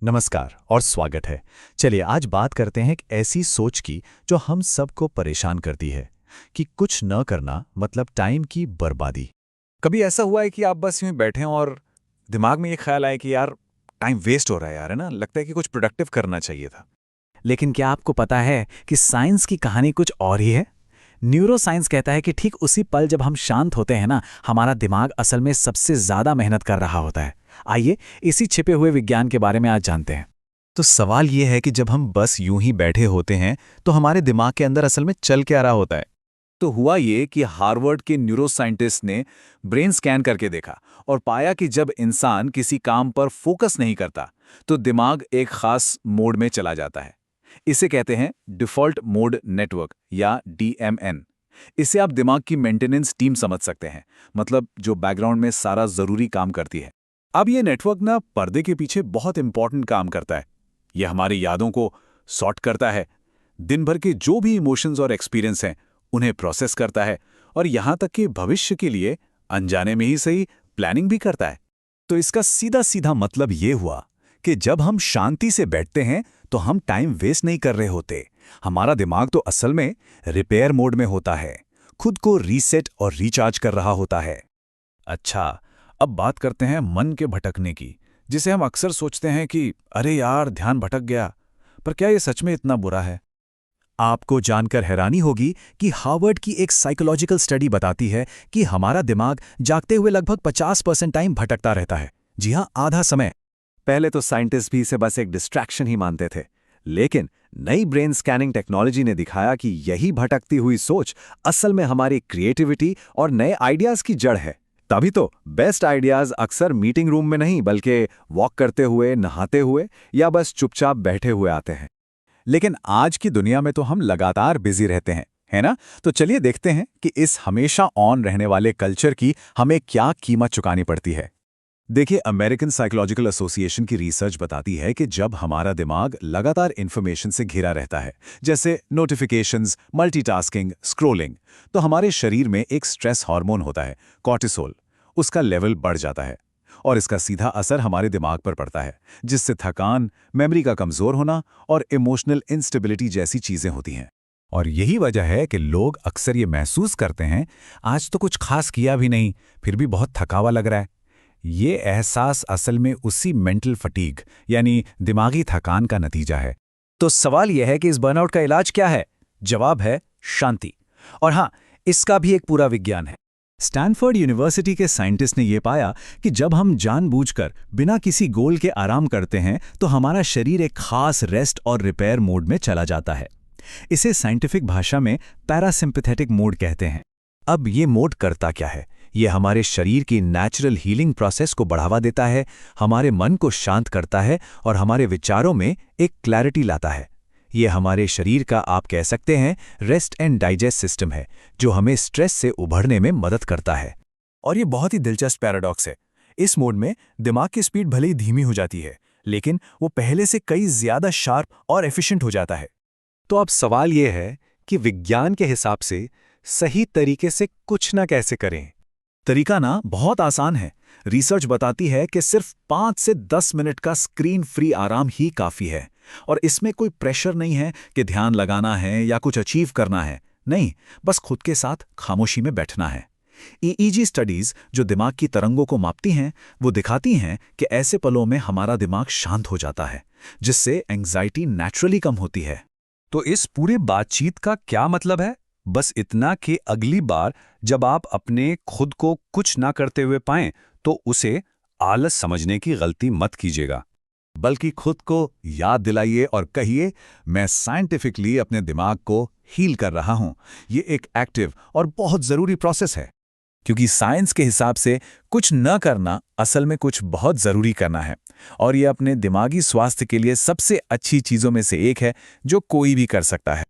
नमस्कार और स्वागत है। चलिए आज बात करते हैं एक ऐसी सोच की जो हम सबको परेशान करती है कि कुछ न करना मतलब टाइम की बर्बादी। कभी ऐसा हुआ है कि आप बस यूं ही बैठे हैं और दिमाग में ये ख्याल आया कि यार टाइम वेस्ट हो रहा है यार, है ना? लगता है कि कुछ प्रोडक्टिव करना चाहिए था। लेकिन क्या आपको पता है कि साइंस की कहानी कुछ और ही है। न्यूरो साइंस कहता है कि ठीक उसी पल जब हम शांत होते हैं ना, हमारा दिमाग असल में सबसे ज्यादा मेहनत कर रहा होता है। आइए इसी छिपे हुए विज्ञान के बारे में आज जानते हैं। तो सवाल ये है कि जब हम बस यूं ही बैठे होते हैं तो हमारे दिमाग के अंदर असल में चल क्या रहा होता है। तो हुआ ये कि हार्वर्ड के न्यूरो साइंटिस्ट ने ब्रेन स्कैन करके देखा और पाया कि जब इंसान किसी काम पर फोकस नहीं करता तो दिमाग एक खास मोड में चला जाता है। इसे कहते हैं डिफ़ॉल्ट मोड नेटवर्क या DMN। इसे आप दिमाग की मेंटेनेंस टीम समझ सकते हैं, मतलब जो बैकग्राउंड में सारा ज़रूरी काम करती है। अब ये नेटवर्क ना पर्दे के पीछे बहुत इंपॉर्टेंट काम करता है। ये हमारी यादों को सॉर्ट करता है, दिन भर के जो भी इमोशंस और एक्सपीरियंस हैं उन्हें प्रोसेस करता है और यहाँ तक कि भविष्य के लिए अनजाने में ही सही प्लानिंग भी करता है। तो इसका सीधा सीधा मतलब ये हुआ कि जब हम शांति से बैठते हैं तो हम टाइम वेस्ट नहीं कर रहे होते। हमारा दिमाग तो असल में रिपेयर मोड में होता है, खुद को रीसेट और रिचार्ज कर रहा होता है। अच्छा, अब बात करते हैं मन के भटकने की, जिसे हम अक्सर सोचते हैं कि अरे यार ध्यान भटक गया। पर क्या ये सच में इतना बुरा है? आपको जानकर हैरानी होगी कि हार्वर्ड की एक साइकोलॉजिकल स्टडी बताती है कि हमारा दिमाग जागते हुए लगभग 50% टाइम भटकता रहता है। जी हां, आधा समय। पहले तो साइंटिस्ट भी इसे बस एक डिस्ट्रैक्शन ही मानते थे, लेकिन नई ब्रेन स्कैनिंग टेक्नोलॉजी ने दिखाया कि यही भटकती हुई सोच असल में हमारी क्रिएटिविटी और नए आइडियाज की जड़ है। तभी तो बेस्ट आइडियाज अक्सर मीटिंग रूम में नहीं बल्कि वॉक करते हुए, नहाते हुए या बस चुपचाप बैठे हुए आते हैं। लेकिन आज की दुनिया में तो हम लगातार बिजी रहते हैं, है ना? तो चलिए देखते हैं कि इस हमेशा ऑन रहने वाले कल्चर की हमें क्या कीमत चुकानी पड़ती है। देखिए, अमेरिकन साइकोलॉजिकल एसोसिएशन की रिसर्च बताती है कि जब हमारा दिमाग लगातार इन्फॉर्मेशन से घिरा रहता है, जैसे नोटिफिकेशंस, मल्टीटास्किंग, स्क्रोलिंग, तो हमारे शरीर में एक स्ट्रेस हार्मोन होता है, कॉर्टिसोल। उसका लेवल बढ़ जाता है और इसका सीधा असर हमारे दिमाग पर पड़ता है, जिससे थकान, मेमोरी का कमजोर होना और इमोशनल इंस्टेबिलिटी जैसी चीजें होती हैं। और यही वजह है कि लोग अक्सर ये महसूस करते हैं, आज तो कुछ खास किया भी नहीं, फिर भी बहुत थकावा लग रहा है। ये एहसास असल में उसी मेंटल फटीग यानी दिमागी थकान का नतीजा है। तो सवाल यह है कि इस बर्नआउट का इलाज क्या है? जवाब है शांति। और हाँ, इसका भी एक पूरा विज्ञान है। स्टैनफोर्ड यूनिवर्सिटी के साइंटिस्ट ने यह पाया कि जब हम जानबूझकर बिना किसी गोल के आराम करते हैं तो हमारा शरीर एक खास रेस्ट और रिपेयर मोड में चला जाता है। इसे साइंटिफिक भाषा में पैरासिम्पैथेटिक मोड कहते हैं। अब ये मोड करता क्या है? ये हमारे शरीर की नेचुरल हीलिंग प्रोसेस को बढ़ावा देता है, हमारे मन को शांत करता है और हमारे विचारों में एक क्लैरिटी लाता है। ये हमारे शरीर का, आप कह सकते हैं, रेस्ट एंड डाइजेस्ट सिस्टम है, जो हमें स्ट्रेस से उभरने में मदद करता है। और ये बहुत ही दिलचस्प पैराडॉक्स है। इस मोड में दिमाग की स्पीड भले ही धीमी हो जाती है, लेकिन वो पहले से कई ज्यादा शार्प और एफिशिएंट हो जाता है। तो अब सवाल यह है कि विज्ञान के हिसाब से सही तरीके से कुछ ना कैसे करें। तरीका ना बहुत आसान है। रिसर्च बताती है कि सिर्फ 5 से 10 मिनट का स्क्रीन फ्री आराम ही काफी है। और इसमें कोई प्रेशर नहीं है कि ध्यान लगाना है या कुछ अचीव करना है। नहीं, बस खुद के साथ खामोशी में बैठना है। EEG स्टडीज जो दिमाग की तरंगों को मापती हैं, वो दिखाती हैं कि ऐसे पलों में हमारा दिमाग शांत हो जाता है, जिससे एंग्जाइटी नेचुरली कम होती है। तो इस पूरे बातचीत का क्या मतलब है? बस इतना कि अगली बार जब आप अपने खुद को कुछ ना करते हुए पाएं तो उसे आलस समझने की गलती मत कीजिएगा, बल्कि खुद को याद दिलाइए और कहिए, मैं साइंटिफिकली अपने दिमाग को हील कर रहा हूं। ये एक एक्टिव और बहुत जरूरी प्रोसेस है, क्योंकि साइंस के हिसाब से कुछ न करना असल में कुछ बहुत जरूरी करना है। और ये अपने दिमागी स्वास्थ्य के लिए सबसे अच्छी चीजों में से एक है जो कोई भी कर सकता है।